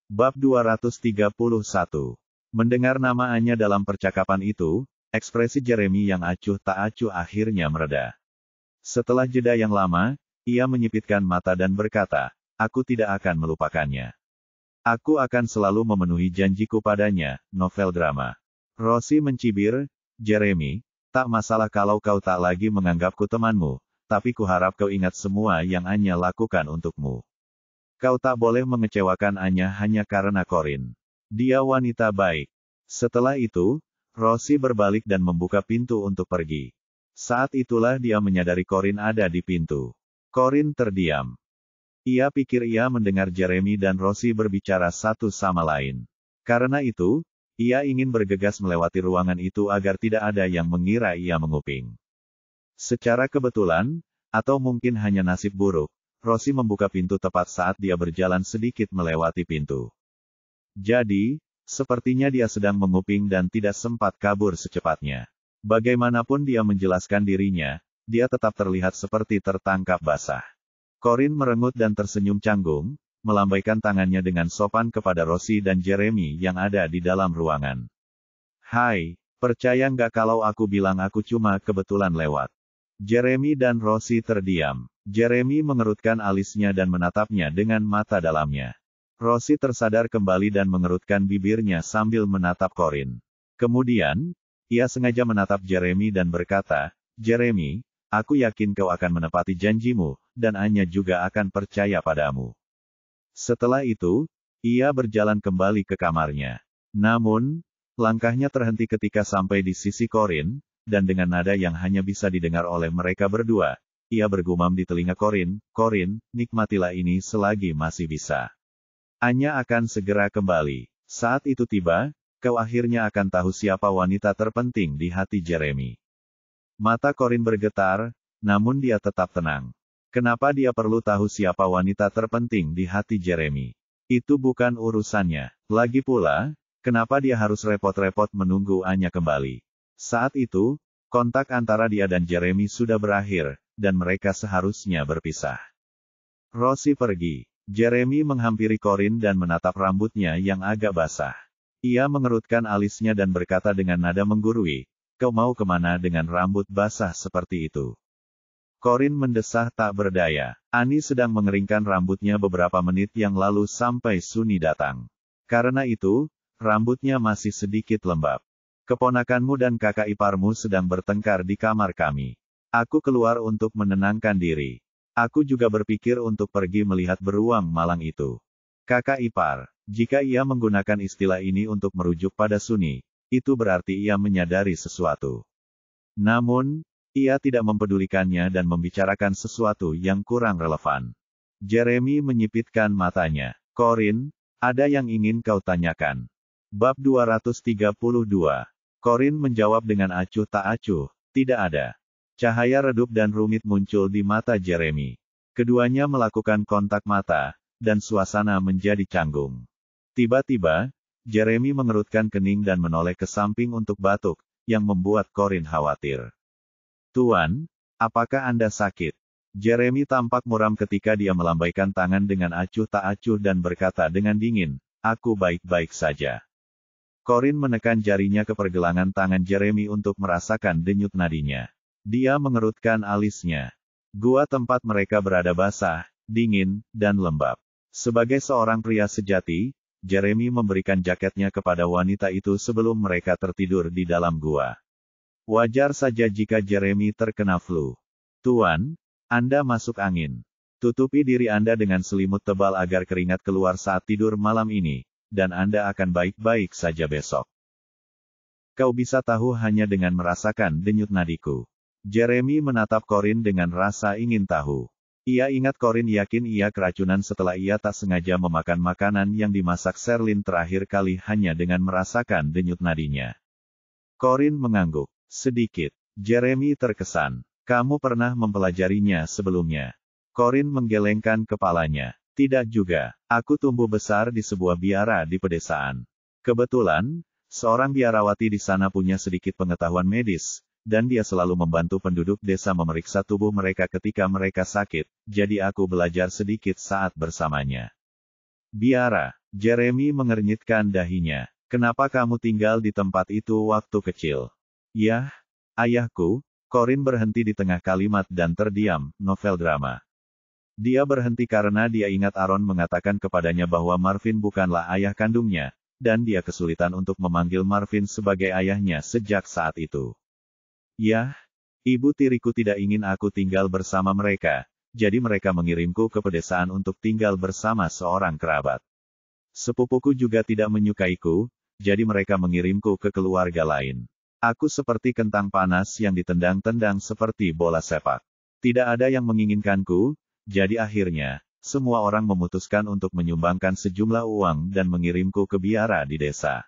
Bab 231. Mendengar nama Anya dalam percakapan itu, ekspresi Jeremy yang acuh tak acuh akhirnya mereda. Setelah jeda yang lama, ia menyipitkan mata dan berkata, "Aku tidak akan melupakannya. Aku akan selalu memenuhi janjiku padanya." Novel drama. Rosie mencibir, "Jeremy, tak masalah kalau kau tak lagi menganggapku temanmu, tapi kuharap kau ingat semua yang Anya lakukan untukmu. Kau tak boleh mengecewakan Anya hanya karena Corin. Dia wanita baik." Setelah itu, Rosie berbalik dan membuka pintu untuk pergi. Saat itulah dia menyadari Corin ada di pintu. Corin terdiam. Ia pikir ia mendengar Jeremy dan Rosie berbicara satu sama lain. Karena itu, ia ingin bergegas melewati ruangan itu agar tidak ada yang mengira ia menguping. Secara kebetulan, atau mungkin hanya nasib buruk, Rosie membuka pintu tepat saat dia berjalan sedikit melewati pintu. Jadi, sepertinya dia sedang menguping dan tidak sempat kabur secepatnya. Bagaimanapun dia menjelaskan dirinya, dia tetap terlihat seperti tertangkap basah. Corin merengut dan tersenyum canggung, melambaikan tangannya dengan sopan kepada Rosie dan Jeremy yang ada di dalam ruangan. "Hai, percaya nggak kalau aku bilang aku cuma kebetulan lewat?" Jeremy dan Rosie terdiam. Jeremy mengerutkan alisnya dan menatapnya dengan mata dalamnya. Rosie tersadar kembali dan mengerutkan bibirnya sambil menatap Corin. Kemudian, ia sengaja menatap Jeremy dan berkata, "Jeremy, aku yakin kau akan menepati janjimu, dan Anya juga akan percaya padamu." Setelah itu, ia berjalan kembali ke kamarnya. Namun, langkahnya terhenti ketika sampai di sisi Corin, dan dengan nada yang hanya bisa didengar oleh mereka berdua, ia bergumam di telinga Corin, "Corin, nikmatilah ini selagi masih bisa. Anya akan segera kembali. Saat itu tiba, kau akhirnya akan tahu siapa wanita terpenting di hati Jeremy." Mata Corin bergetar, namun dia tetap tenang. Kenapa dia perlu tahu siapa wanita terpenting di hati Jeremy? Itu bukan urusannya. Lagi pula, kenapa dia harus repot-repot menunggu Anya kembali? Saat itu, kontak antara dia dan Jeremy sudah berakhir, dan mereka seharusnya berpisah. Rosie pergi. Jeremy menghampiri Corin dan menatap rambutnya yang agak basah. Ia mengerutkan alisnya dan berkata dengan nada menggurui, "Kau mau kemana dengan rambut basah seperti itu?" Corin mendesah tak berdaya. Annie sedang mengeringkan rambutnya beberapa menit yang lalu sampai Sunny datang. Karena itu, rambutnya masih sedikit lembab. "Keponakanmu dan kakak iparmu sedang bertengkar di kamar kami. Aku keluar untuk menenangkan diri. Aku juga berpikir untuk pergi melihat beruang malang itu." Kakak ipar. Jika ia menggunakan istilah ini untuk merujuk pada Sunny, itu berarti ia menyadari sesuatu. Namun, ia tidak mempedulikannya dan membicarakan sesuatu yang kurang relevan. Jeremy menyipitkan matanya. "Corin, ada yang ingin kau tanyakan?" Bab 232. Corin menjawab dengan acuh tak acuh, "Tidak ada." Cahaya redup dan rumit muncul di mata Jeremy. Keduanya melakukan kontak mata, dan suasana menjadi canggung. Tiba-tiba, Jeremy mengerutkan kening dan menoleh ke samping untuk batuk, yang membuat Corin khawatir. "Tuan, apakah Anda sakit?" Jeremy tampak muram ketika dia melambaikan tangan dengan acuh tak acuh dan berkata dengan dingin, "Aku baik-baik saja." Corin menekan jarinya ke pergelangan tangan Jeremy untuk merasakan denyut nadinya. Dia mengerutkan alisnya. Gua tempat mereka berada basah, dingin, dan lembab. Sebagai seorang pria sejati, Jeremy memberikan jaketnya kepada wanita itu sebelum mereka tertidur di dalam gua. Wajar saja jika Jeremy terkena flu. "Tuan, Anda masuk angin. Tutupi diri Anda dengan selimut tebal agar keringat keluar saat tidur malam ini, dan Anda akan baik-baik saja besok. Kau bisa tahu hanya dengan merasakan denyut nadiku." Jeremy menatap Corin dengan rasa ingin tahu. Ia ingat Corin yakin ia keracunan setelah ia tak sengaja memakan makanan yang dimasak Sherlyn terakhir kali hanya dengan merasakan denyut nadinya. Corin mengangguk. Sedikit. Jeremy terkesan. "Kamu pernah mempelajarinya sebelumnya?" Corin menggelengkan kepalanya. "Tidak juga. Aku tumbuh besar di sebuah biara di pedesaan. Kebetulan, seorang biarawati di sana punya sedikit pengetahuan medis, dan dia selalu membantu penduduk desa memeriksa tubuh mereka ketika mereka sakit, jadi aku belajar sedikit saat bersamanya." "Biara." Jeremy mengernyitkan dahinya. Kenapa kamu tinggal di tempat itu waktu kecil? Yah, ayahku. Corin berhenti di tengah kalimat dan terdiam. Novel drama. Dia berhenti karena dia ingat Aaron mengatakan kepadanya bahwa Marvin bukanlah ayah kandungnya, dan dia kesulitan untuk memanggil Marvin sebagai ayahnya sejak saat itu. Yah, ibu tiriku tidak ingin aku tinggal bersama mereka, jadi mereka mengirimku ke pedesaan untuk tinggal bersama seorang kerabat. Sepupuku juga tidak menyukaiku, jadi mereka mengirimku ke keluarga lain. Aku seperti kentang panas yang ditendang-tendang seperti bola sepak. Tidak ada yang menginginkanku, jadi akhirnya, semua orang memutuskan untuk menyumbangkan sejumlah uang dan mengirimku ke biara di desa.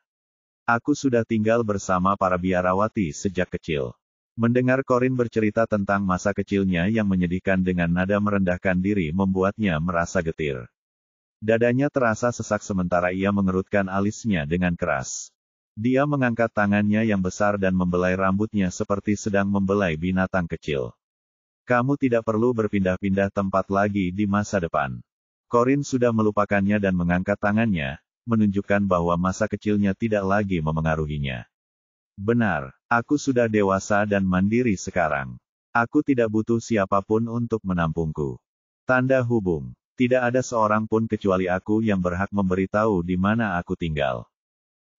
Aku sudah tinggal bersama para biarawati sejak kecil. Mendengar Corin bercerita tentang masa kecilnya yang menyedihkan dengan nada merendahkan diri membuatnya merasa getir. Dadanya terasa sesak sementara ia mengerutkan alisnya dengan keras. Dia mengangkat tangannya yang besar dan membelai rambutnya seperti sedang membelai binatang kecil. Kamu tidak perlu berpindah-pindah tempat lagi di masa depan. Corin sudah melupakannya dan mengangkat tangannya, menunjukkan bahwa masa kecilnya tidak lagi memengaruhinya. Benar, aku sudah dewasa dan mandiri sekarang. Aku tidak butuh siapapun untuk menampungku. Tanda hubung. Tidak ada seorang pun kecuali aku yang berhak memberitahu di mana aku tinggal.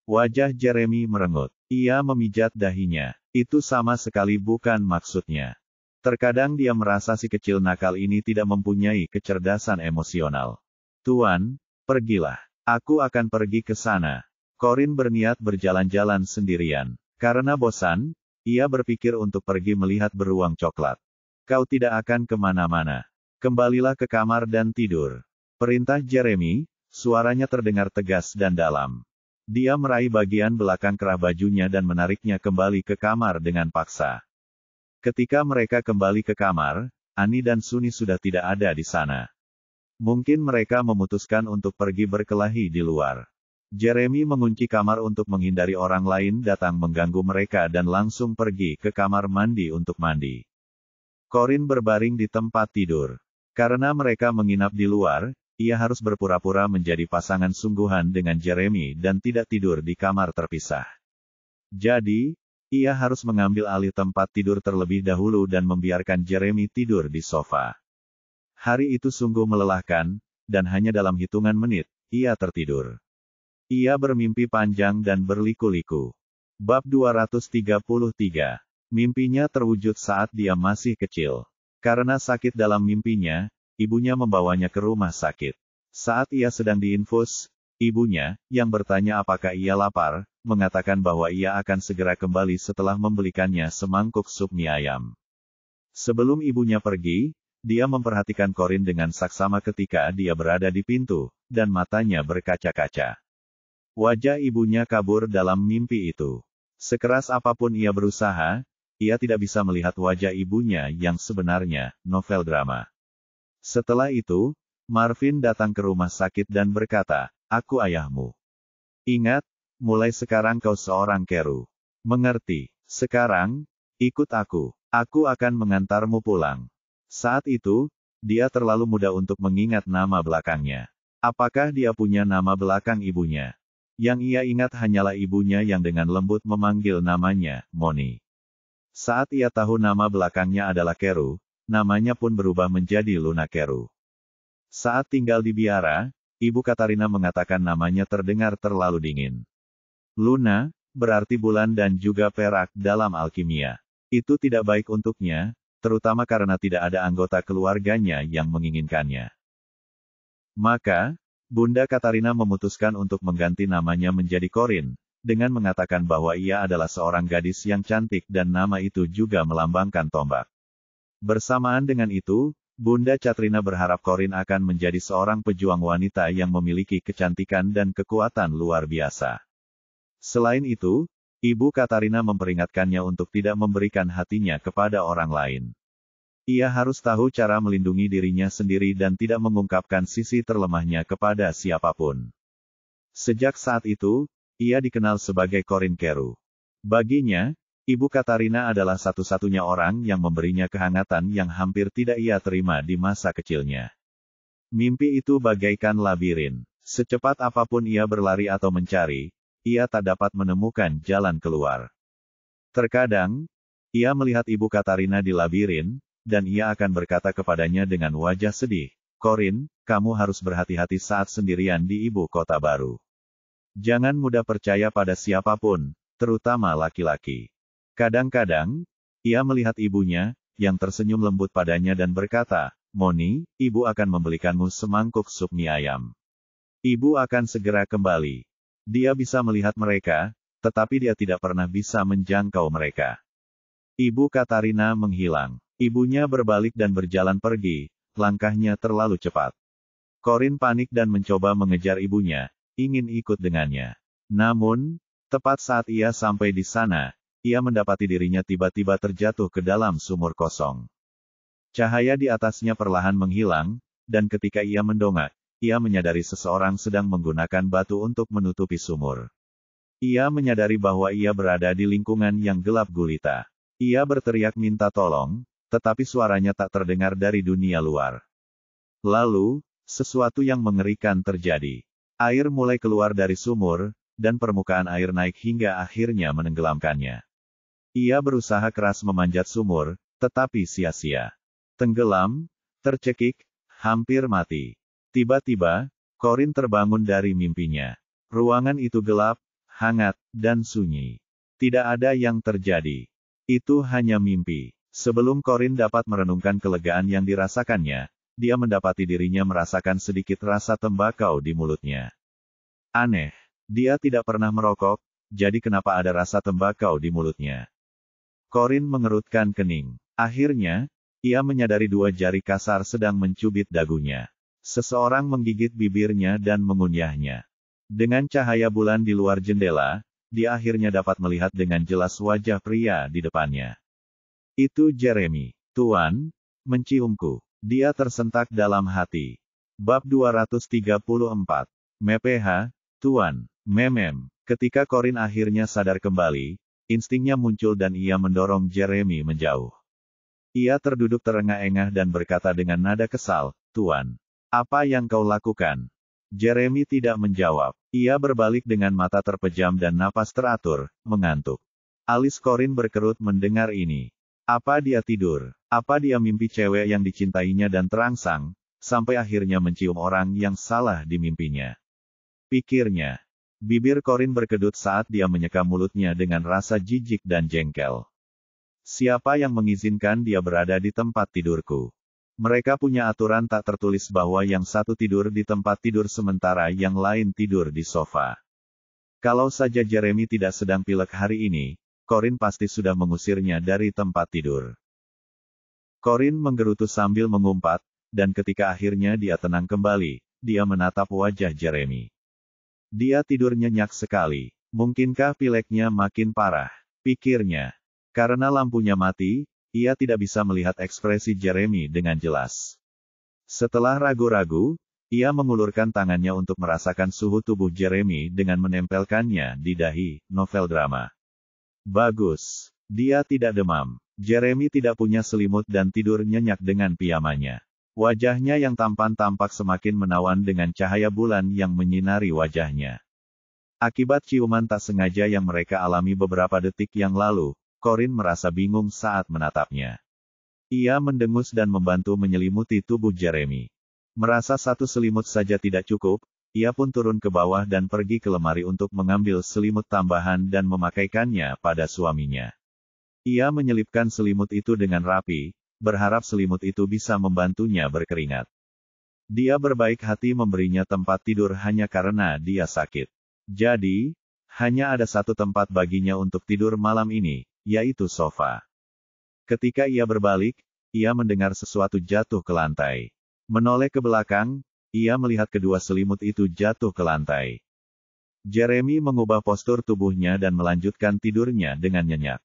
Wajah Jeremy merengut. Ia memijat dahinya. Itu sama sekali bukan maksudnya. Terkadang dia merasa si kecil nakal ini tidak mempunyai kecerdasan emosional. Tuan, pergilah. Aku akan pergi ke sana. Corin berniat berjalan-jalan sendirian. Karena bosan, ia berpikir untuk pergi melihat beruang coklat. Kau tidak akan kemana-mana. Kembalilah ke kamar dan tidur. Perintah Jeremy, suaranya terdengar tegas dan dalam. Dia meraih bagian belakang kerah bajunya dan menariknya kembali ke kamar dengan paksa. Ketika mereka kembali ke kamar, Annie dan Sunny sudah tidak ada di sana. Mungkin mereka memutuskan untuk pergi berkelahi di luar. Jeremy mengunci kamar untuk menghindari orang lain datang mengganggu mereka dan langsung pergi ke kamar mandi untuk mandi. Corin berbaring di tempat tidur. Karena mereka menginap di luar, ia harus berpura-pura menjadi pasangan sungguhan dengan Jeremy dan tidak tidur di kamar terpisah. Jadi, ia harus mengambil alih tempat tidur terlebih dahulu dan membiarkan Jeremy tidur di sofa. Hari itu sungguh melelahkan, dan hanya dalam hitungan menit, ia tertidur. Ia bermimpi panjang dan berliku-liku. Bab 233. Mimpinya terwujud saat dia masih kecil. Karena sakit dalam mimpinya, ibunya membawanya ke rumah sakit. Saat ia sedang diinfus, ibunya, yang bertanya apakah ia lapar, mengatakan bahwa ia akan segera kembali setelah membelikannya semangkuk sup mie ayam. Sebelum ibunya pergi, dia memperhatikan Corin dengan saksama ketika dia berada di pintu, dan matanya berkaca-kaca. Wajah ibunya kabur dalam mimpi itu. Sekeras apapun ia berusaha, ia tidak bisa melihat wajah ibunya yang sebenarnya. Novel drama. Setelah itu, Marvin datang ke rumah sakit dan berkata, "Aku ayahmu. Ingat, mulai sekarang kau seorang Keru. Mengerti? Sekarang, ikut aku. Aku akan mengantarmu pulang." Saat itu, dia terlalu muda untuk mengingat nama belakangnya. Apakah dia punya nama belakang ibunya? Yang ia ingat hanyalah ibunya yang dengan lembut memanggil namanya, Moni. Saat ia tahu nama belakangnya adalah Keru, namanya pun berubah menjadi Luna Keru. Saat tinggal di biara, Ibu Katarina mengatakan namanya terdengar terlalu dingin. Luna, berarti bulan dan juga perak dalam alkimia. Itu tidak baik untuknya, terutama karena tidak ada anggota keluarganya yang menginginkannya. Maka, Bunda Katarina memutuskan untuk mengganti namanya menjadi Corin, dengan mengatakan bahwa ia adalah seorang gadis yang cantik dan nama itu juga melambangkan tombak. Bersamaan dengan itu, Bunda Catrina berharap Corin akan menjadi seorang pejuang wanita yang memiliki kecantikan dan kekuatan luar biasa. Selain itu, Ibu Katarina memperingatkannya untuk tidak memberikan hatinya kepada orang lain. Ia harus tahu cara melindungi dirinya sendiri dan tidak mengungkapkan sisi terlemahnya kepada siapapun. Sejak saat itu, ia dikenal sebagai Corin Keru. Baginya, Ibu Katarina adalah satu-satunya orang yang memberinya kehangatan yang hampir tidak ia terima di masa kecilnya. Mimpi itu bagaikan labirin. Secepat apapun ia berlari atau mencari, ia tak dapat menemukan jalan keluar. Terkadang, ia melihat Ibu Katarina di labirin, dan ia akan berkata kepadanya dengan wajah sedih, "Corin, kamu harus berhati-hati saat sendirian di ibu kota baru. Jangan mudah percaya pada siapapun, terutama laki-laki." Kadang-kadang, ia melihat ibunya, yang tersenyum lembut padanya dan berkata, "Moni, ibu akan membelikanmu semangkuk sup mie ayam. Ibu akan segera kembali." Dia bisa melihat mereka, tetapi dia tidak pernah bisa menjangkau mereka. Ibu Katarina menghilang. Ibunya berbalik dan berjalan pergi, langkahnya terlalu cepat. Corin panik dan mencoba mengejar ibunya, ingin ikut dengannya. Namun, tepat saat ia sampai di sana, ia mendapati dirinya tiba-tiba terjatuh ke dalam sumur kosong. Cahaya di atasnya perlahan menghilang, dan ketika ia mendongak, ia menyadari seseorang sedang menggunakan batu untuk menutupi sumur. Ia menyadari bahwa ia berada di lingkungan yang gelap gulita. Ia berteriak minta tolong, tetapi suaranya tak terdengar dari dunia luar. Lalu, sesuatu yang mengerikan terjadi. Air mulai keluar dari sumur, dan permukaan air naik hingga akhirnya menenggelamkannya. Ia berusaha keras memanjat sumur, tetapi sia-sia. Tenggelam, tercekik, hampir mati. Tiba-tiba, Corin terbangun dari mimpinya. Ruangan itu gelap, hangat, dan sunyi. Tidak ada yang terjadi. Itu hanya mimpi. Sebelum Corin dapat merenungkan kelegaan yang dirasakannya, dia mendapati dirinya merasakan sedikit rasa tembakau di mulutnya. Aneh. Dia tidak pernah merokok, jadi kenapa ada rasa tembakau di mulutnya? Corin mengerutkan kening. Akhirnya, ia menyadari dua jari kasar sedang mencubit dagunya. Seseorang menggigit bibirnya dan mengunyahnya. Dengan cahaya bulan di luar jendela, dia akhirnya dapat melihat dengan jelas wajah pria di depannya. Itu Jeremy. "Tuan, menciumku." Dia tersentak dalam hati. Bab 234. "Meph, Tuan, memem." Ketika Corin akhirnya sadar kembali, instingnya muncul dan ia mendorong Jeremy menjauh. Ia terduduk terengah-engah dan berkata dengan nada kesal, "Tuan, apa yang kau lakukan?" Jeremy tidak menjawab. Ia berbalik dengan mata terpejam dan napas teratur, mengantuk. Alis Corin berkerut mendengar ini. Apa dia tidur? Apa dia mimpi cewek yang dicintainya dan terangsang, sampai akhirnya mencium orang yang salah di mimpinya? Pikirnya. Bibir Corin berkedut saat dia menyeka mulutnya dengan rasa jijik dan jengkel. Siapa yang mengizinkan dia berada di tempat tidurku? Mereka punya aturan tak tertulis bahwa yang satu tidur di tempat tidur sementara yang lain tidur di sofa. Kalau saja Jeremy tidak sedang pilek hari ini, Corin pasti sudah mengusirnya dari tempat tidur. Corin menggerutu sambil mengumpat, dan ketika akhirnya dia tenang kembali, dia menatap wajah Jeremy. Dia tidur nyenyak sekali. Mungkinkah pileknya makin parah? Pikirnya. Karena lampunya mati, ia tidak bisa melihat ekspresi Jeremy dengan jelas. Setelah ragu-ragu, ia mengulurkan tangannya untuk merasakan suhu tubuh Jeremy dengan menempelkannya di dahi. Novel drama. Bagus. Dia tidak demam. Jeremy tidak punya selimut dan tidur nyenyak dengan piyamanya. Wajahnya yang tampan tampak semakin menawan dengan cahaya bulan yang menyinari wajahnya. Akibat ciuman tak sengaja yang mereka alami beberapa detik yang lalu, Corin merasa bingung saat menatapnya. Ia mendengus dan membantu menyelimuti tubuh Jeremy. Merasa satu selimut saja tidak cukup, ia pun turun ke bawah dan pergi ke lemari untuk mengambil selimut tambahan dan memakaikannya pada suaminya. Ia menyelipkan selimut itu dengan rapi, berharap selimut itu bisa membantunya berkeringat. Dia berbaik hati memberinya tempat tidur hanya karena dia sakit. Jadi, hanya ada satu tempat baginya untuk tidur malam ini, yaitu sofa. Ketika ia berbalik, ia mendengar sesuatu jatuh ke lantai. Menoleh ke belakang, ia melihat kedua selimut itu jatuh ke lantai. Jeremy mengubah postur tubuhnya dan melanjutkan tidurnya dengan nyenyak.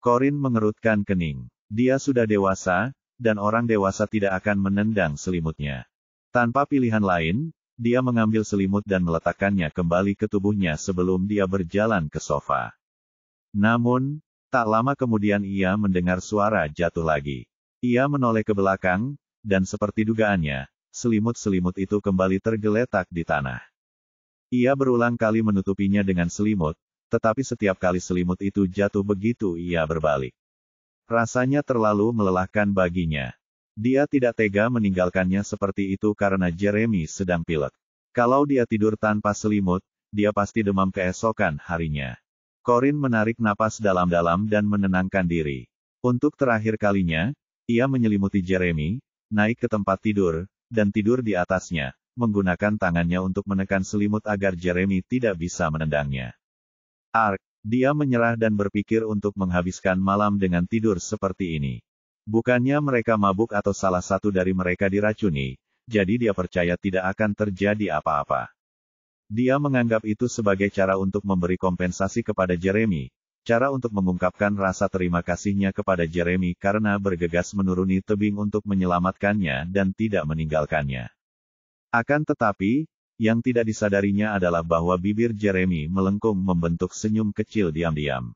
Corin mengerutkan kening. Dia sudah dewasa, dan orang dewasa tidak akan menendang selimutnya. Tanpa pilihan lain, dia mengambil selimut dan meletakkannya kembali ke tubuhnya sebelum dia berjalan ke sofa. Namun, tak lama kemudian ia mendengar suara jatuh lagi. Ia menoleh ke belakang, dan seperti dugaannya, selimut-selimut itu kembali tergeletak di tanah. Ia berulang kali menutupinya dengan selimut, tetapi setiap kali selimut itu jatuh begitu ia berbalik. Rasanya terlalu melelahkan baginya. Dia tidak tega meninggalkannya seperti itu karena Jeremy sedang pilek. Kalau dia tidur tanpa selimut, dia pasti demam keesokan harinya. Corinne menarik napas dalam-dalam dan menenangkan diri. Untuk terakhir kalinya, ia menyelimuti Jeremy, naik ke tempat tidur, dan tidur di atasnya, menggunakan tangannya untuk menekan selimut agar Jeremy tidak bisa menendangnya. Dia menyerah dan berpikir untuk menghabiskan malam dengan tidur seperti ini. Bukannya mereka mabuk atau salah satu dari mereka diracuni, jadi dia percaya tidak akan terjadi apa-apa. Dia menganggap itu sebagai cara untuk memberi kompensasi kepada Jeremy, cara untuk mengungkapkan rasa terima kasihnya kepada Jeremy karena bergegas menuruni tebing untuk menyelamatkannya dan tidak meninggalkannya. Akan tetapi, yang tidak disadarinya adalah bahwa bibir Jeremy melengkung membentuk senyum kecil diam-diam.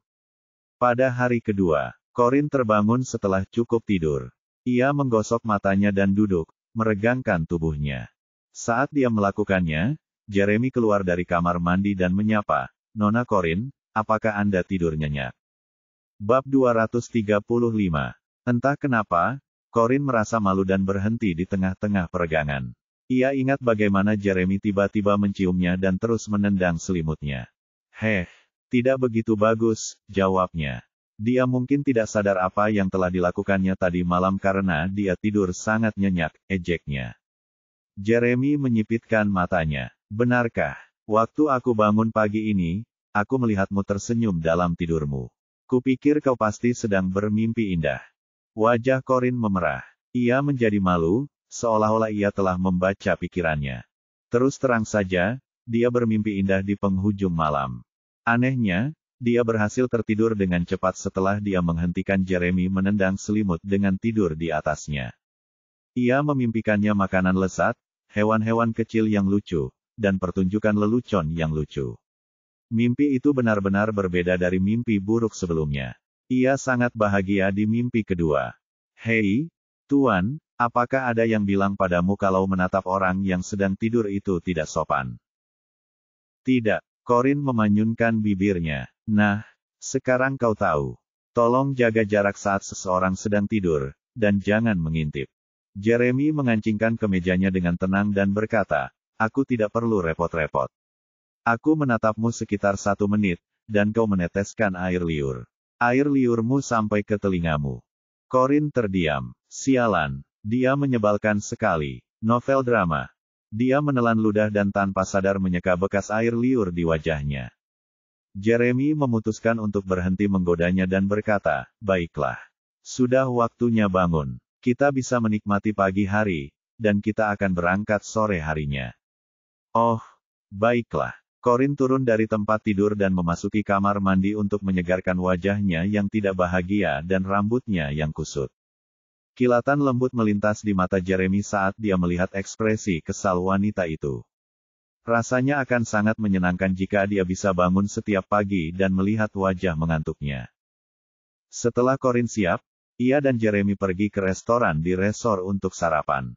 Pada hari kedua, Corinne terbangun setelah cukup tidur. Ia menggosok matanya dan duduk, meregangkan tubuhnya. Saat dia melakukannya, Jeremy keluar dari kamar mandi dan menyapa, "Nona Corinne, apakah Anda tidur nyenyak?" Bab 235. Entah kenapa, Corinne merasa malu dan berhenti di tengah-tengah peregangan. Ia ingat bagaimana Jeremy tiba-tiba menciumnya dan terus menendang selimutnya. Tidak begitu bagus," jawabnya. Dia mungkin tidak sadar apa yang telah dilakukannya tadi malam karena dia tidur sangat nyenyak, ejeknya. Jeremy menyipitkan matanya. "Benarkah? Waktu aku bangun pagi ini, aku melihatmu tersenyum dalam tidurmu. Kupikir kau pasti sedang bermimpi indah." Wajah Corinne memerah. Ia menjadi malu, seolah-olah ia telah membaca pikirannya. Terus terang saja, dia bermimpi indah di penghujung malam. Anehnya, dia berhasil tertidur dengan cepat setelah dia menghentikan Jeremy menendang selimut dengan tidur di atasnya. Ia memimpikannya makanan lezat, hewan-hewan kecil yang lucu, dan pertunjukan lelucon yang lucu. Mimpi itu benar-benar berbeda dari mimpi buruk sebelumnya. Ia sangat bahagia di mimpi kedua. "Hei, Tuan, apakah ada yang bilang padamu kalau menatap orang yang sedang tidur itu tidak sopan?" "Tidak." Corinne memanyunkan bibirnya. "Nah, sekarang kau tahu. Tolong jaga jarak saat seseorang sedang tidur, dan jangan mengintip." Jeremy mengancingkan kemejanya dengan tenang dan berkata, "Aku tidak perlu repot-repot. Aku menatapmu sekitar 1 menit, dan kau meneteskan air liur. Air liurmu sampai ke telingamu." Corinne terdiam. Sialan, dia menyebalkan sekali. Novel drama. Dia menelan ludah dan tanpa sadar menyeka bekas air liur di wajahnya. Jeremy memutuskan untuk berhenti menggodanya dan berkata, "Baiklah. Sudah waktunya bangun. Kita bisa menikmati pagi hari, dan kita akan berangkat sore harinya." "Oh, baiklah." Corinne turun dari tempat tidur dan memasuki kamar mandi untuk menyegarkan wajahnya yang tidak bahagia dan rambutnya yang kusut. Kilatan lembut melintas di mata Jeremy saat dia melihat ekspresi kesal wanita itu. Rasanya akan sangat menyenangkan jika dia bisa bangun setiap pagi dan melihat wajah mengantuknya. Setelah Corinne siap, ia dan Jeremy pergi ke restoran di resor untuk sarapan.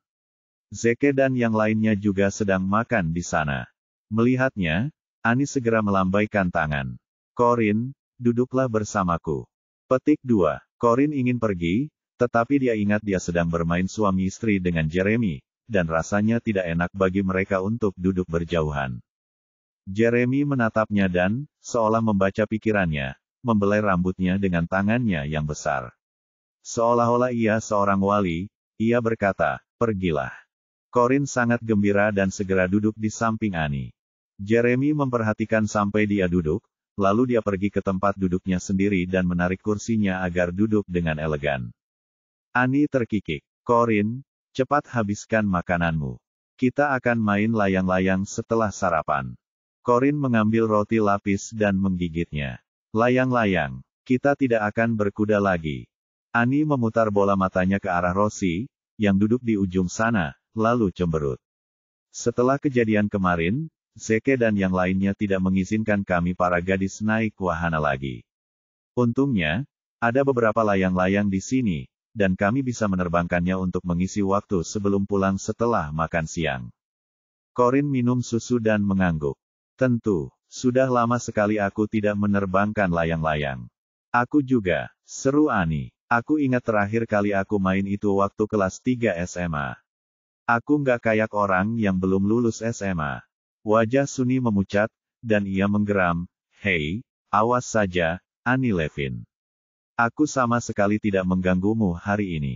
Zeke dan yang lainnya juga sedang makan di sana. Melihatnya, Annie segera melambaikan tangan. "Corinne, duduklah bersamaku." Petik 2. Corinne ingin pergi, tetapi dia ingat dia sedang bermain suami istri dengan Jeremy, dan rasanya tidak enak bagi mereka untuk duduk berjauhan. Jeremy menatapnya dan, seolah membaca pikirannya, membelai rambutnya dengan tangannya yang besar. Seolah-olah ia seorang wali, ia berkata, "Pergilah." Corinne sangat gembira dan segera duduk di samping Annie. Jeremy memperhatikan sampai dia duduk, lalu dia pergi ke tempat duduknya sendiri dan menarik kursinya agar duduk dengan elegan. Annie terkikik. "Corinne, cepat habiskan makananmu. Kita akan main layang-layang setelah sarapan." Corinne mengambil roti lapis dan menggigitnya. "Layang-layang? Kita tidak akan berkuda lagi." Annie memutar bola matanya ke arah Rosie, yang duduk di ujung sana, lalu cemberut. "Setelah kejadian kemarin, Zeke dan yang lainnya tidak mengizinkan kami para gadis naik wahana lagi. Untungnya, ada beberapa layang-layang di sini, dan kami bisa menerbangkannya untuk mengisi waktu sebelum pulang setelah makan siang. Corin minum susu dan mengangguk. Tentu, sudah lama sekali aku tidak menerbangkan layang-layang. Aku juga, seru Annie. Aku ingat terakhir kali aku main itu waktu kelas 3 SMA. Aku nggak kayak orang yang belum lulus SMA. Wajah Sunny memucat, dan ia menggeram, "Hei, awas saja, Annie Levin. Aku sama sekali tidak mengganggumu hari ini."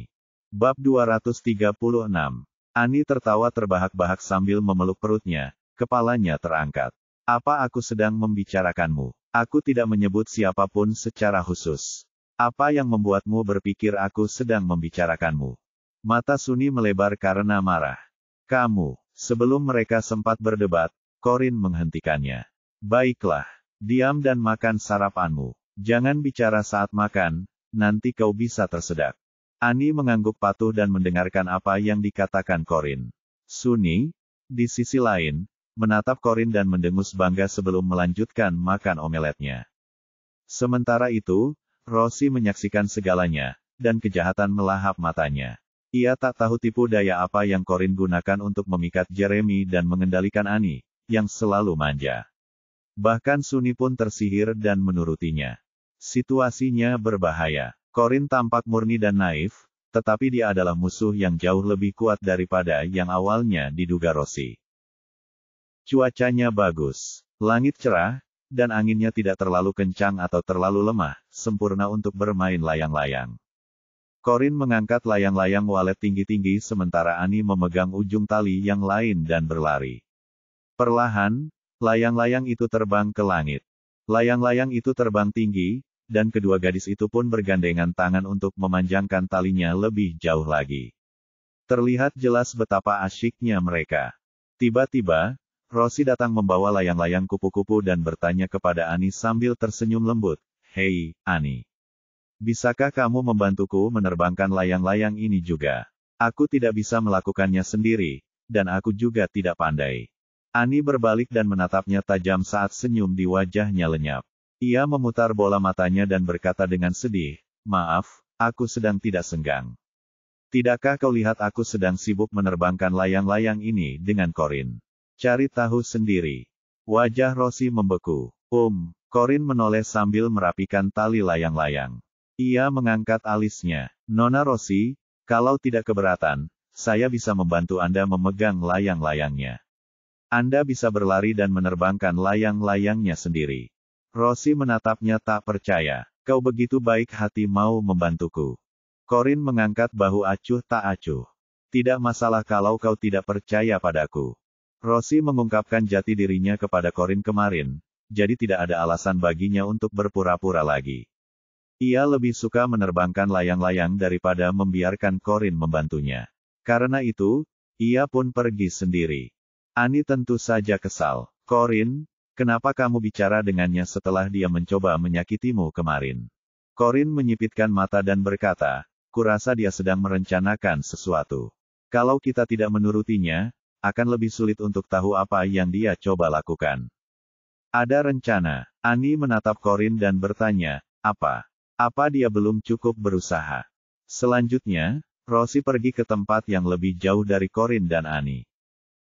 Bab 236. Annie tertawa terbahak-bahak sambil memeluk perutnya, kepalanya terangkat. "Apa aku sedang membicarakanmu? Aku tidak menyebut siapapun secara khusus. Apa yang membuatmu berpikir aku sedang membicarakanmu?" Mata Sunny melebar karena marah. "Kamu." Sebelum mereka sempat berdebat, Corin menghentikannya. "Baiklah, diam dan makan sarapanmu. Jangan bicara saat makan, nanti kau bisa tersedak." Annie mengangguk patuh dan mendengarkan apa yang dikatakan Corin. Sunny, di sisi lain, menatap Corin dan mendengus bangga sebelum melanjutkan makan omeletnya. Sementara itu, Rosie menyaksikan segalanya, dan kejahatan melahap matanya. Ia tak tahu tipu daya apa yang Corin gunakan untuk memikat Jeremy dan mengendalikan Annie, yang selalu manja. Bahkan Sunny pun tersihir dan menurutinya. Situasinya berbahaya. Corin tampak murni dan naif, tetapi dia adalah musuh yang jauh lebih kuat daripada yang awalnya diduga Rosie. Cuacanya bagus. Langit cerah, dan anginnya tidak terlalu kencang atau terlalu lemah, sempurna untuk bermain layang-layang. Corin mengangkat layang-layang walet tinggi-tinggi sementara Annie memegang ujung tali yang lain dan berlari. Perlahan, layang-layang itu terbang ke langit. Layang-layang itu terbang tinggi, dan kedua gadis itu pun bergandengan tangan untuk memanjangkan talinya lebih jauh lagi. Terlihat jelas betapa asyiknya mereka. Tiba-tiba, Rosie datang membawa layang-layang kupu-kupu dan bertanya kepada Annie sambil tersenyum lembut, "Hei, Annie. Bisakah kamu membantuku menerbangkan layang-layang ini juga? Aku tidak bisa melakukannya sendiri, dan aku juga tidak pandai." Annie berbalik dan menatapnya tajam saat senyum di wajahnya lenyap. Ia memutar bola matanya dan berkata dengan sedih, "Maaf, aku sedang tidak senggang. Tidakkah kau lihat aku sedang sibuk menerbangkan layang-layang ini dengan Corin? Cari tahu sendiri." Wajah Rosie membeku. Corin menoleh sambil merapikan tali layang-layang. Ia mengangkat alisnya. "Nona Rosie, kalau tidak keberatan, saya bisa membantu Anda memegang layang-layangnya. Anda bisa berlari dan menerbangkan layang-layangnya sendiri." Rosie menatapnya tak percaya. "Kau begitu baik hati mau membantuku." Corin mengangkat bahu acuh tak acuh. "Tidak masalah kalau kau tidak percaya padaku." Rosie mengungkapkan jati dirinya kepada Corin kemarin, jadi tidak ada alasan baginya untuk berpura-pura lagi. Ia lebih suka menerbangkan layang-layang daripada membiarkan Corin membantunya. Karena itu, ia pun pergi sendiri. Annie tentu saja kesal. "Corin, kenapa kamu bicara dengannya setelah dia mencoba menyakitimu kemarin?" Corin menyipitkan mata dan berkata, "Kurasa dia sedang merencanakan sesuatu. Kalau kita tidak menurutinya, akan lebih sulit untuk tahu apa yang dia coba lakukan." "Ada rencana?" Annie menatap Corin dan bertanya, "Apa? Apa dia belum cukup berusaha?" Selanjutnya, Rosie pergi ke tempat yang lebih jauh dari Corin dan Annie.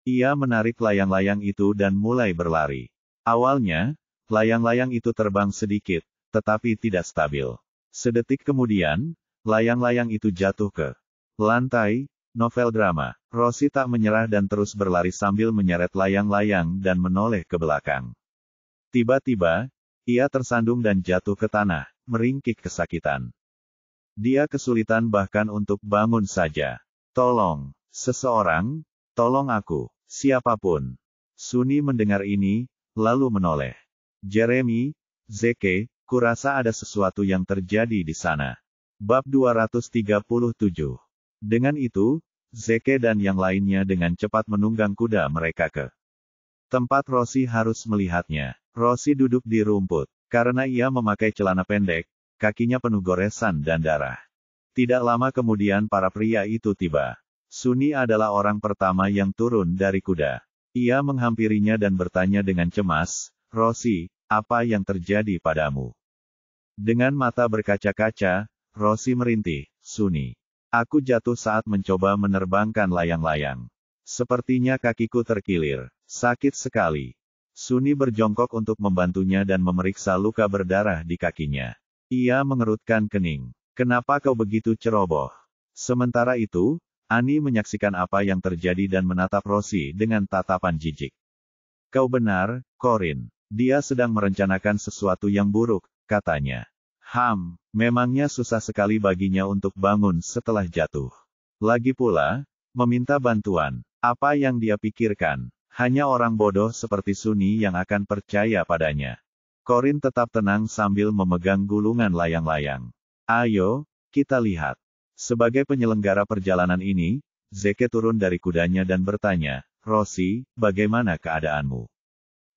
Ia menarik layang-layang itu dan mulai berlari. Awalnya, layang-layang itu terbang sedikit, tetapi tidak stabil. Sedetik kemudian, layang-layang itu jatuh ke lantai. Novel drama. Rosie tak menyerah dan terus berlari sambil menyeret layang-layang dan menoleh ke belakang. Tiba-tiba, ia tersandung dan jatuh ke tanah, meringkik kesakitan. Dia kesulitan bahkan untuk bangun saja. "Tolong, seseorang, tolong aku, siapapun." Sunny mendengar ini, lalu menoleh. "Jeremy, Zeke, kurasa ada sesuatu yang terjadi di sana." Bab 237. Dengan itu, Zeke dan yang lainnya dengan cepat menunggang kuda mereka ke tempat Rosie harus melihatnya. Rosie duduk di rumput. Karena ia memakai celana pendek, kakinya penuh goresan dan darah. Tidak lama kemudian para pria itu tiba. Sunny adalah orang pertama yang turun dari kuda. Ia menghampirinya dan bertanya dengan cemas, "Rosie, apa yang terjadi padamu?" Dengan mata berkaca-kaca, Rosie merintih, Suni. Aku jatuh saat mencoba menerbangkan layang-layang. Sepertinya kakiku terkilir. Sakit sekali. Suni berjongkok untuk membantunya dan memeriksa luka berdarah di kakinya. Ia mengerutkan kening. Kenapa kau begitu ceroboh? Sementara itu, Ani menyaksikan apa yang terjadi dan menatap Rosie dengan tatapan jijik. Kau benar, Corin. Dia sedang merencanakan sesuatu yang buruk, katanya. Memangnya susah sekali baginya untuk bangun setelah jatuh. Lagi pula, meminta bantuan. Apa yang dia pikirkan? Hanya orang bodoh seperti Suni yang akan percaya padanya. Corin tetap tenang sambil memegang gulungan layang-layang. Ayo, kita lihat. Sebagai penyelenggara perjalanan ini, Zeke turun dari kudanya dan bertanya, Rosie, bagaimana keadaanmu?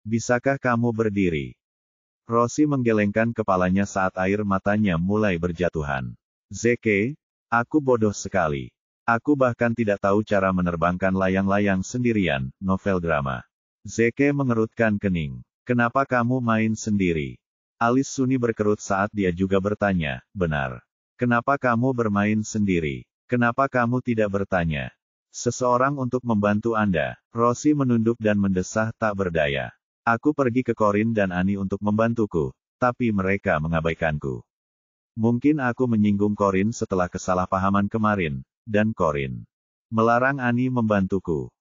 Bisakah kamu berdiri? Rosie menggelengkan kepalanya saat air matanya mulai berjatuhan. Zeke, aku bodoh sekali. Aku bahkan tidak tahu cara menerbangkan layang-layang sendirian, novel drama. Zeke mengerutkan kening. Kenapa kamu main sendiri? Alis Suni berkerut saat dia juga bertanya, benar. Kenapa kamu bermain sendiri? Kenapa kamu tidak bertanya seseorang untuk membantu Anda? Rosie menunduk dan mendesah tak berdaya. Aku pergi ke Corin dan Ani untuk membantuku, tapi mereka mengabaikanku. Mungkin aku menyinggung Corin setelah kesalahpahaman kemarin, dan Corin melarang Ani membantuku.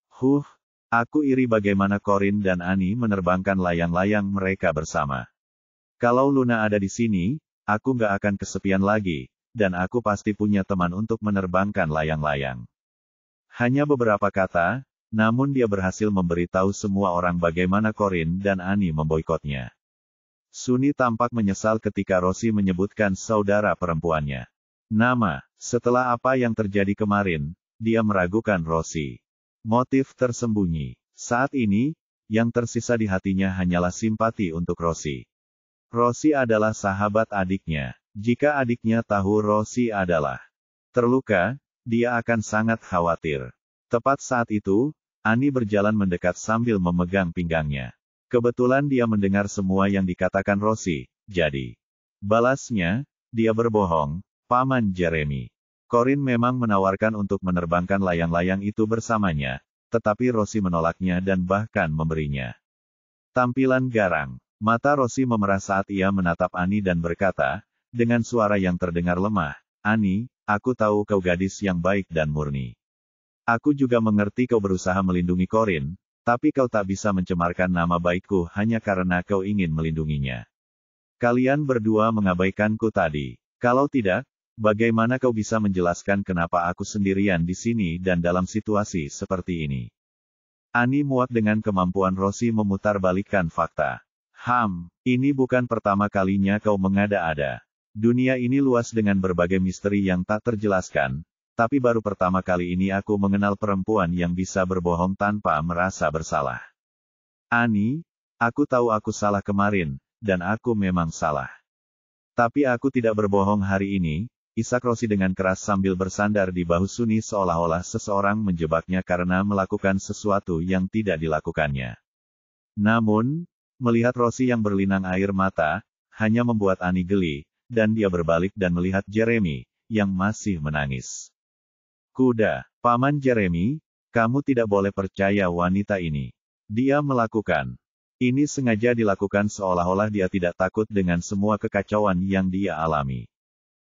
Aku iri bagaimana Corin dan Ani menerbangkan layang-layang mereka bersama. Kalau Luna ada di sini, aku nggak akan kesepian lagi. Dan aku pasti punya teman untuk menerbangkan layang-layang. Hanya beberapa kata, namun dia berhasil memberitahu semua orang bagaimana Corin dan Ani memboikotnya. Suni tampak menyesal ketika Rosie menyebutkan saudara perempuannya. Setelah apa yang terjadi kemarin, dia meragukan Rosie. Motif tersembunyi. Saat ini, yang tersisa di hatinya hanyalah simpati untuk Rosie. Rosie adalah sahabat adiknya. Jika adiknya tahu Rosie adalah terluka, dia akan sangat khawatir. Tepat saat itu, Ani berjalan mendekat sambil memegang pinggangnya. Kebetulan dia mendengar semua yang dikatakan Rosie, jadi balasnya, dia berbohong, Paman Jeremy. Corin memang menawarkan untuk menerbangkan layang-layang itu bersamanya, tetapi Rosie menolaknya dan bahkan memberinya tampilan garang. Mata Rosie memerah saat ia menatap Ani dan berkata, dengan suara yang terdengar lemah, Ani, aku tahu kau gadis yang baik dan murni. Aku juga mengerti kau berusaha melindungi Corin, tapi kau tak bisa mencemarkan nama baikku hanya karena kau ingin melindunginya. Kalian berdua mengabaikanku tadi. Kalau tidak, bagaimana kau bisa menjelaskan kenapa aku sendirian di sini dan dalam situasi seperti ini? Ani muak dengan kemampuan Rosie memutarbalikkan fakta. Ini bukan pertama kalinya kau mengada-ada. Dunia ini luas dengan berbagai misteri yang tak terjelaskan, tapi baru pertama kali ini aku mengenal perempuan yang bisa berbohong tanpa merasa bersalah. Ani, aku tahu aku salah kemarin, dan aku memang salah. Tapi aku tidak berbohong hari ini, isak Rosie dengan keras sambil bersandar di bahu Suni seolah-olah seseorang menjebaknya karena melakukan sesuatu yang tidak dilakukannya. Namun, melihat Rosie yang berlinang air mata, hanya membuat Ani geli, dan dia berbalik dan melihat Jeremy, yang masih menangis. Kuda, Paman Jeremy, kamu tidak boleh percaya wanita ini. Dia melakukan ini sengaja dilakukan seolah-olah dia tidak takut dengan semua kekacauan yang dia alami.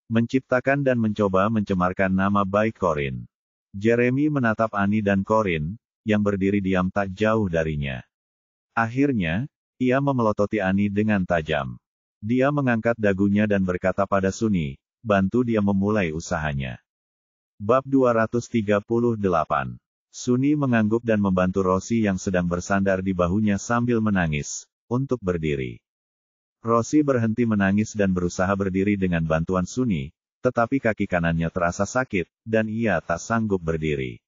Menciptakan dan mencoba mencemarkan nama baik Corin. Jeremy menatap Ani dan Corin, yang berdiri diam tak jauh darinya. Akhirnya, ia memelototi Ani dengan tajam. Dia mengangkat dagunya dan berkata pada Suni, bantu dia memulai usahanya. Bab 238. Suni mengangguk dan membantu Rosie yang sedang bersandar di bahunya sambil menangis, untuk berdiri. Rosie berhenti menangis dan berusaha berdiri dengan bantuan Suni, tetapi kaki kanannya terasa sakit, dan ia tak sanggup berdiri.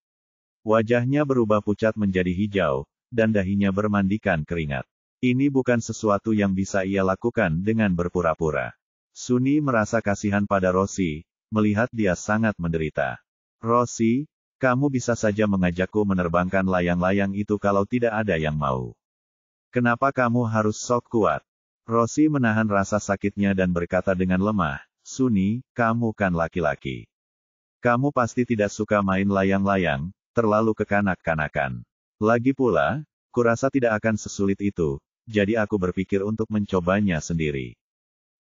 Wajahnya berubah pucat menjadi hijau, dan dahinya bermandikan keringat. Ini bukan sesuatu yang bisa ia lakukan dengan berpura-pura. Suni merasa kasihan pada Rosie, melihat dia sangat menderita. Rosie, kamu bisa saja mengajakku menerbangkan layang-layang itu kalau tidak ada yang mau. Kenapa kamu harus sok kuat? Rosie menahan rasa sakitnya dan berkata dengan lemah, Suni, kamu kan laki-laki. Kamu pasti tidak suka main layang-layang, terlalu kekanak-kanakan. Lagi pula, kurasa tidak akan sesulit itu, jadi aku berpikir untuk mencobanya sendiri.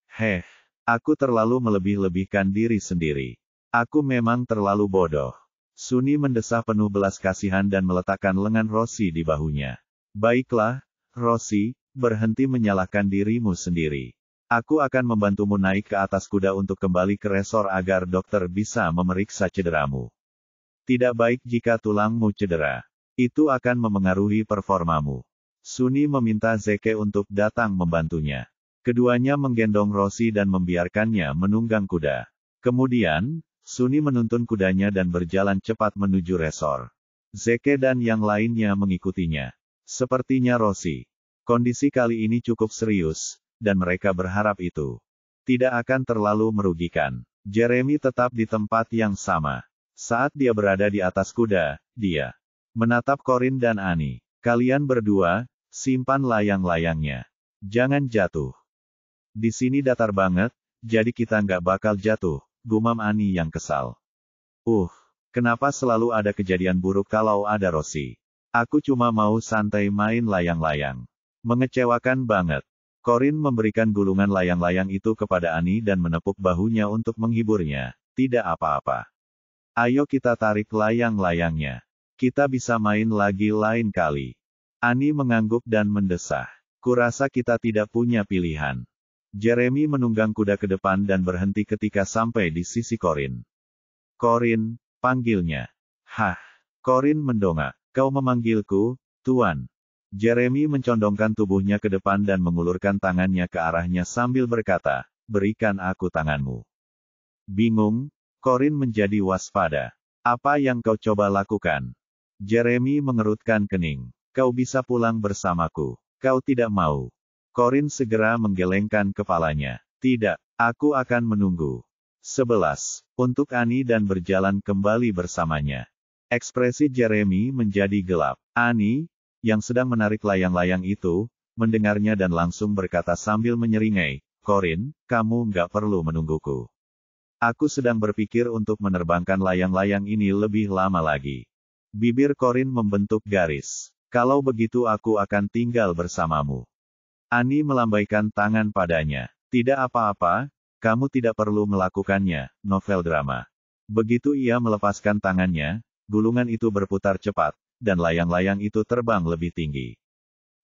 Heh, aku terlalu melebih-lebihkan diri sendiri. Aku memang terlalu bodoh. Sunny mendesah penuh belas kasihan dan meletakkan lengan Rosie di bahunya. Baiklah, Rosie, berhenti menyalahkan dirimu sendiri. Aku akan membantumu naik ke atas kuda untuk kembali ke resor agar dokter bisa memeriksa cederamu. Tidak baik jika tulangmu cedera. Itu akan memengaruhi performamu. Sunny meminta Zeke untuk datang membantunya. Keduanya menggendong Rosie dan membiarkannya menunggang kuda. Kemudian, Sunny menuntun kudanya dan berjalan cepat menuju resor. Zeke dan yang lainnya mengikutinya. Sepertinya Rosie. Kondisi kali ini cukup serius, dan mereka berharap itu tidak akan terlalu merugikan. Jeremy tetap di tempat yang sama. Saat dia berada di atas kuda, dia menatap Corin dan Annie. Kalian berdua, simpan layang-layangnya. Jangan jatuh. Di sini datar banget, jadi kita nggak bakal jatuh. Gumam Annie yang kesal. Kenapa selalu ada kejadian buruk kalau ada Rosie? Aku cuma mau santai main layang-layang. Mengecewakan banget. Corin memberikan gulungan layang-layang itu kepada Annie dan menepuk bahunya untuk menghiburnya. Tidak apa-apa. Ayo kita tarik layang-layangnya. Kita bisa main lagi lain kali. Annie mengangguk dan mendesah. Kurasa kita tidak punya pilihan. Jeremy menunggang kuda ke depan dan berhenti ketika sampai di sisi Corin. Corin, panggilnya. Hah. Corin mendongak. Kau memanggilku, Tuan. Jeremy mencondongkan tubuhnya ke depan dan mengulurkan tangannya ke arahnya sambil berkata, berikan aku tanganmu. Bingung, Corin menjadi waspada. Apa yang kau coba lakukan? Jeremy mengerutkan kening. Kau bisa pulang bersamaku. Kau tidak mau. Corin segera menggelengkan kepalanya. Tidak, aku akan menunggu. 11. Untuk Annie dan berjalan kembali bersamanya. Ekspresi Jeremy menjadi gelap. Annie, yang sedang menarik layang-layang itu, mendengarnya dan langsung berkata sambil menyeringai, Corin, kamu nggak perlu menungguku. Aku sedang berpikir untuk menerbangkan layang-layang ini lebih lama lagi. Bibir Corin membentuk garis. Kalau begitu aku akan tinggal bersamamu. Annie melambaikan tangan padanya. Tidak apa-apa, kamu tidak perlu melakukannya, novel drama. Begitu ia melepaskan tangannya, gulungan itu berputar cepat, dan layang-layang itu terbang lebih tinggi.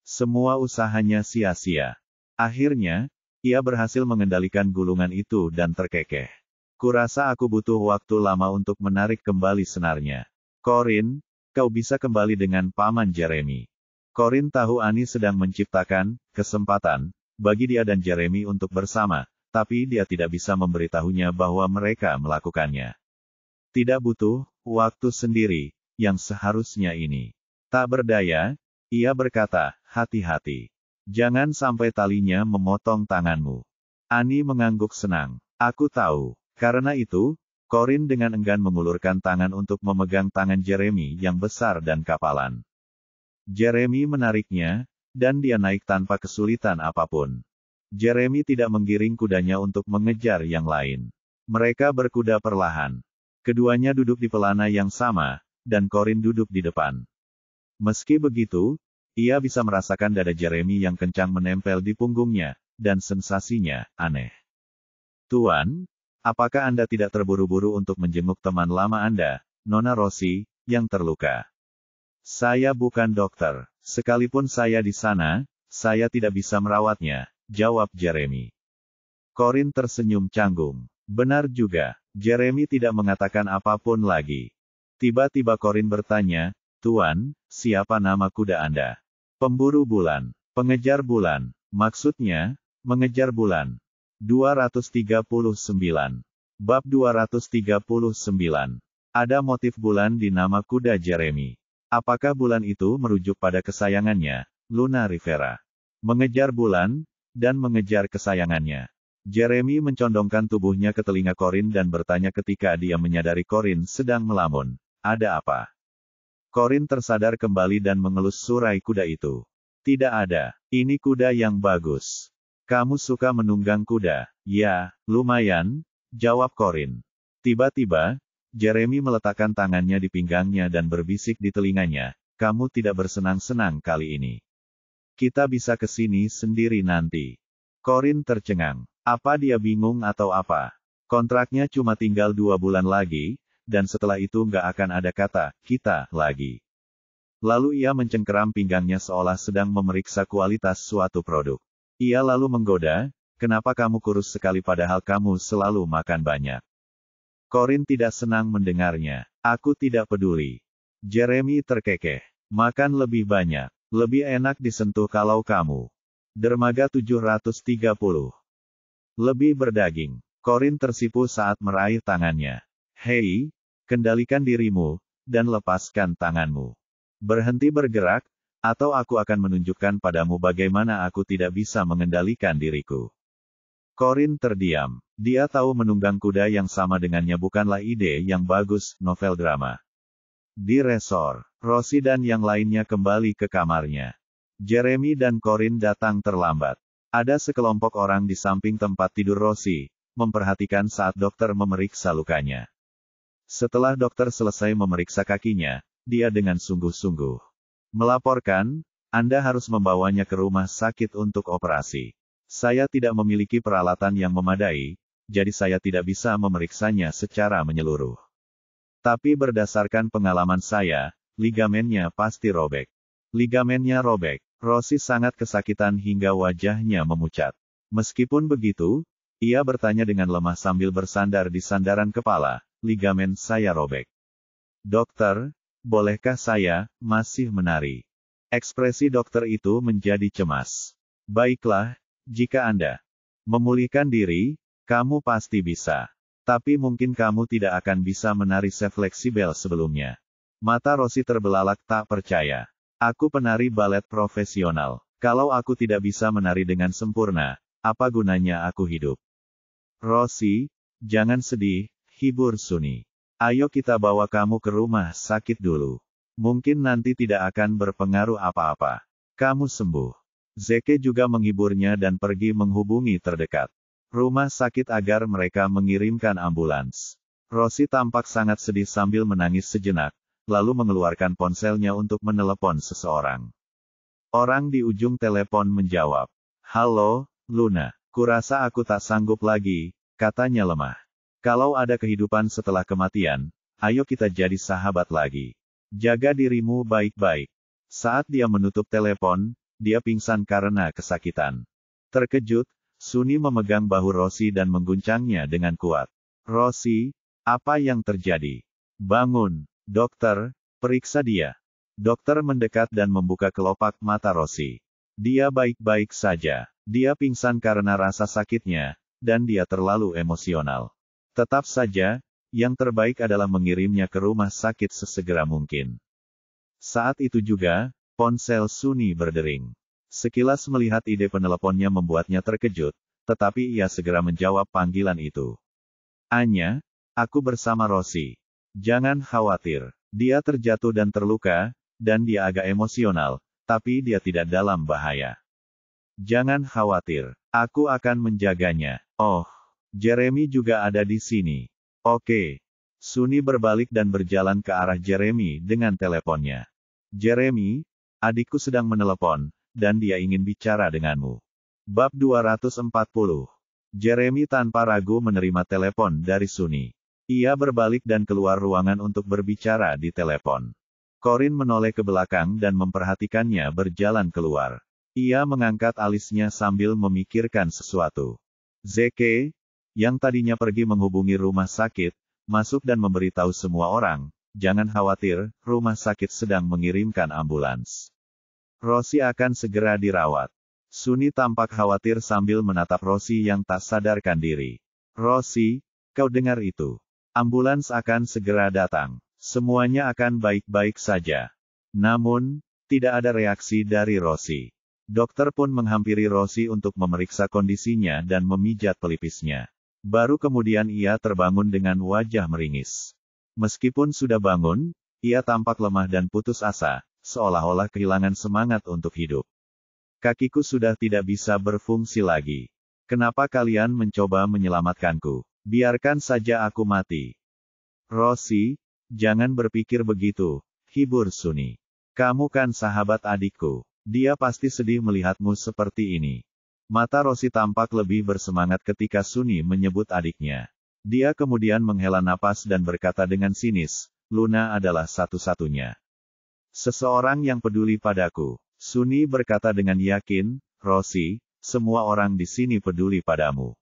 Semua usahanya sia-sia. Akhirnya, ia berhasil mengendalikan gulungan itu dan terkekeh. Kurasa aku butuh waktu lama untuk menarik kembali senarnya. Corin, kau bisa kembali dengan Paman Jeremy. Corin tahu Annie sedang menciptakan kesempatan bagi dia dan Jeremy untuk bersama, tapi dia tidak bisa memberitahunya bahwa mereka melakukannya. Tidak butuh waktu sendiri, yang seharusnya ini. Tak berdaya, ia berkata, hati-hati. Jangan sampai talinya memotong tanganmu. Annie mengangguk senang. Aku tahu. Karena itu, Corin dengan enggan mengulurkan tangan untuk memegang tangan Jeremy yang besar dan kapalan. Jeremy menariknya, dan dia naik tanpa kesulitan apapun. Jeremy tidak menggiring kudanya untuk mengejar yang lain. Mereka berkuda perlahan. Keduanya duduk di pelana yang sama, dan Corin duduk di depan. Meski begitu, ia bisa merasakan dada Jeremy yang kencang menempel di punggungnya, dan sensasinya aneh. Tuan, apakah Anda tidak terburu-buru untuk menjenguk teman lama Anda, Nona Rosie, yang terluka? Saya bukan dokter. Sekalipun saya di sana, saya tidak bisa merawatnya, jawab Jeremy. Corin tersenyum canggung. Benar juga, Jeremy tidak mengatakan apapun lagi. Tiba-tiba Corin bertanya, Tuan, siapa nama kuda Anda? Pemburu bulan. Pengejar bulan. Maksudnya, mengejar bulan. 239. Bab 239. Ada motif bulan di nama kuda Jeremy. Apakah bulan itu merujuk pada kesayangannya, Luna Rivera? Mengejar bulan, dan mengejar kesayangannya. Jeremy mencondongkan tubuhnya ke telinga Corin dan bertanya ketika dia menyadari Corin sedang melamun. Ada apa? Corin tersadar kembali dan mengelus surai kuda itu. Tidak ada. Ini kuda yang bagus. Kamu suka menunggang kuda? Ya, lumayan, jawab Corin. Tiba-tiba, Jeremy meletakkan tangannya di pinggangnya dan berbisik di telinganya, kamu tidak bersenang-senang kali ini. Kita bisa ke sini sendiri nanti. Corin tercengang. Apa dia bingung atau apa? Kontraknya cuma tinggal 2 bulan lagi, dan setelah itu nggak akan ada kata, kita, lagi. Lalu ia mencengkeram pinggangnya seolah sedang memeriksa kualitas suatu produk. Ia lalu menggoda, kenapa kamu kurus sekali padahal kamu selalu makan banyak? Corin tidak senang mendengarnya. Aku tidak peduli. Jeremy terkekeh. Makan lebih banyak. Lebih enak disentuh kalau kamu. Dermaga 730. Lebih berdaging. Corin tersipu saat meraih tangannya. Hei, kendalikan dirimu, dan lepaskan tanganmu. Berhenti bergerak, atau aku akan menunjukkan padamu bagaimana aku tidak bisa mengendalikan diriku. Corin terdiam. Dia tahu menunggang kuda yang sama dengannya bukanlah ide yang bagus, novel drama. Di resor, Rosie dan yang lainnya kembali ke kamarnya. Jeremy dan Corin datang terlambat. Ada sekelompok orang di samping tempat tidur Rosie, memperhatikan saat dokter memeriksa lukanya. Setelah dokter selesai memeriksa kakinya, dia dengan sungguh-sungguh melaporkan, Anda harus membawanya ke rumah sakit untuk operasi. Saya tidak memiliki peralatan yang memadai, jadi saya tidak bisa memeriksanya secara menyeluruh. Tapi berdasarkan pengalaman saya, ligamennya pasti robek. Ligamennya robek. Rosie sangat kesakitan hingga wajahnya memucat. Meskipun begitu, ia bertanya dengan lemah sambil bersandar di sandaran kepala, ligamen saya robek. Dokter, bolehkah saya masih menari? Ekspresi dokter itu menjadi cemas. Baiklah, jika Anda memulihkan diri, kamu pasti bisa. Tapi mungkin kamu tidak akan bisa menari sefleksibel sebelumnya. Mata Rosie terbelalak tak percaya. Aku penari balet profesional. Kalau aku tidak bisa menari dengan sempurna, apa gunanya aku hidup? Rosie, jangan sedih, hibur Sunny. Ayo kita bawa kamu ke rumah sakit dulu. Mungkin nanti tidak akan berpengaruh apa-apa. Kamu sembuh. Zeke juga menghiburnya dan pergi menghubungi terdekat rumah sakit agar mereka mengirimkan ambulans. Rosie tampak sangat sedih sambil menangis sejenak, lalu mengeluarkan ponselnya untuk menelepon seseorang. Orang di ujung telepon menjawab. Halo, Luna. Kurasa aku tak sanggup lagi, katanya lemah. Kalau ada kehidupan setelah kematian, ayo kita jadi sahabat lagi. Jaga dirimu baik-baik. Saat dia menutup telepon, dia pingsan karena kesakitan. Terkejut, Sunny memegang bahu Rosie dan mengguncangnya dengan kuat. Rosie, apa yang terjadi? Bangun, dokter, periksa dia. Dokter mendekat dan membuka kelopak mata Rosie. Dia baik-baik saja. Dia pingsan karena rasa sakitnya, dan dia terlalu emosional. Tetap saja, yang terbaik adalah mengirimnya ke rumah sakit sesegera mungkin. Saat itu juga, ponsel Sunny berdering. Sekilas melihat ide peneleponnya membuatnya terkejut, tetapi ia segera menjawab panggilan itu. Anya, aku bersama Rosie. Jangan khawatir. Dia terjatuh dan terluka, dan dia agak emosional, tapi dia tidak dalam bahaya. Jangan khawatir. Aku akan menjaganya. Oh. Jeremy juga ada di sini. Oke. Sunny berbalik dan berjalan ke arah Jeremy dengan teleponnya. Jeremy, adikku sedang menelepon, dan dia ingin bicara denganmu. Bab 240. Jeremy tanpa ragu menerima telepon dari Sunny. Ia berbalik dan keluar ruangan untuk berbicara di telepon. Corin menoleh ke belakang dan memperhatikannya berjalan keluar. Ia mengangkat alisnya sambil memikirkan sesuatu. Zeke, yang tadinya pergi menghubungi rumah sakit, masuk dan memberitahu semua orang, jangan khawatir, rumah sakit sedang mengirimkan ambulans. Rosie akan segera dirawat. Sunny tampak khawatir sambil menatap Rosie yang tak sadarkan diri. Rosie, kau dengar itu? Ambulans akan segera datang. Semuanya akan baik-baik saja. Namun, tidak ada reaksi dari Rosie. Dokter pun menghampiri Rosie untuk memeriksa kondisinya dan memijat pelipisnya. Baru kemudian ia terbangun dengan wajah meringis. Meskipun sudah bangun, ia tampak lemah dan putus asa, seolah-olah kehilangan semangat untuk hidup. Kakiku sudah tidak bisa berfungsi lagi. Kenapa kalian mencoba menyelamatkanku? Biarkan saja aku mati. Rosie, jangan berpikir begitu, hibur Sunny. Kamu kan sahabat adikku. Dia pasti sedih melihatmu seperti ini. Mata Rosie tampak lebih bersemangat ketika Sunny menyebut adiknya. Dia kemudian menghela napas dan berkata dengan sinis, Luna adalah satu-satunya seseorang yang peduli padaku. Sunny berkata dengan yakin, Rosie, semua orang di sini peduli padamu.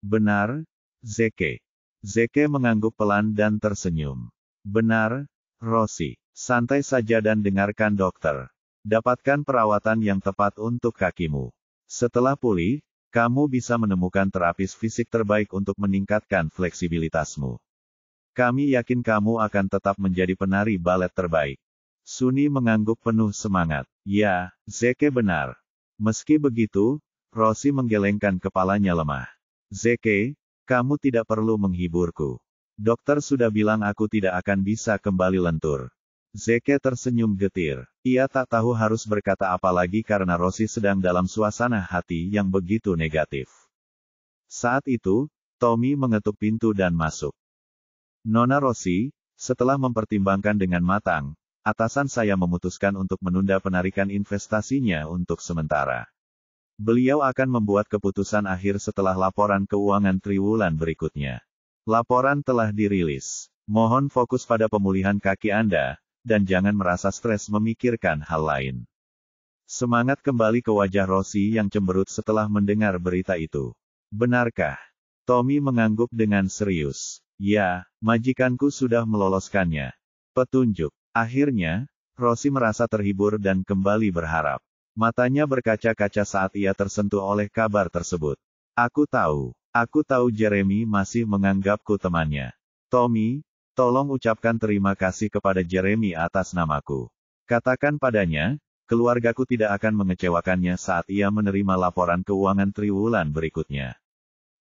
Benar, Zeke. Zeke mengangguk pelan dan tersenyum. Benar, Rosie. Santai saja dan dengarkan dokter. Dapatkan perawatan yang tepat untuk kakimu. Setelah pulih, kamu bisa menemukan terapis fisik terbaik untuk meningkatkan fleksibilitasmu. Kami yakin kamu akan tetap menjadi penari balet terbaik. Sunny mengangguk penuh semangat. Ya, Zeke benar. Meski begitu, Rosie menggelengkan kepalanya lemah. Zeke, kamu tidak perlu menghiburku. Dokter sudah bilang aku tidak akan bisa kembali lentur. Zeke tersenyum getir. Ia tak tahu harus berkata apa lagi karena Rosie sedang dalam suasana hati yang begitu negatif. Saat itu, Tommy mengetuk pintu dan masuk. Nona Rosie, setelah mempertimbangkan dengan matang, atasan saya memutuskan untuk menunda penarikan investasinya untuk sementara. Beliau akan membuat keputusan akhir setelah laporan keuangan triwulan berikutnya. Laporan telah dirilis. Mohon fokus pada pemulihan kaki Anda, dan jangan merasa stres memikirkan hal lain. Semangat kembali ke wajah Rosie yang cemberut setelah mendengar berita itu. Benarkah? Tommy mengangguk dengan serius. Ya, majikanku sudah meloloskannya. Petunjuk. Akhirnya, Rosie merasa terhibur dan kembali berharap. Matanya berkaca-kaca saat ia tersentuh oleh kabar tersebut. Aku tahu Jeremy masih menganggapku temannya. Tommy, tolong ucapkan terima kasih kepada Jeremy atas namaku. Katakan padanya, keluargaku tidak akan mengecewakannya saat ia menerima laporan keuangan triwulan berikutnya.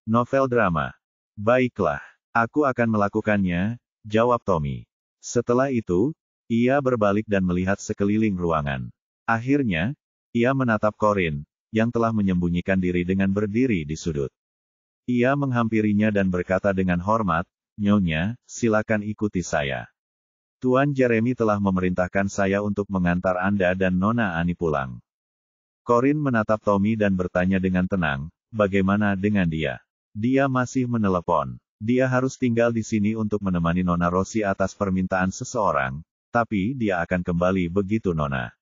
Novel drama. Baiklah, aku akan melakukannya, jawab Tommy. Setelah itu, ia berbalik dan melihat sekeliling ruangan. Akhirnya, ia menatap Corinne, yang telah menyembunyikan diri dengan berdiri di sudut. Ia menghampirinya dan berkata dengan hormat, Nyonya, silakan ikuti saya. Tuan Jeremy telah memerintahkan saya untuk mengantar Anda dan Nona Annie pulang. Corinne menatap Tommy dan bertanya dengan tenang, bagaimana dengan dia? Dia masih menelepon. Dia harus tinggal di sini untuk menemani Nona Rosie atas permintaan seseorang, tapi dia akan kembali begitu Nona.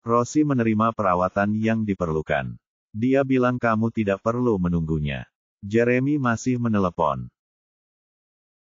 Rosie menerima perawatan yang diperlukan. Dia bilang kamu tidak perlu menunggunya. Jeremy masih menelepon.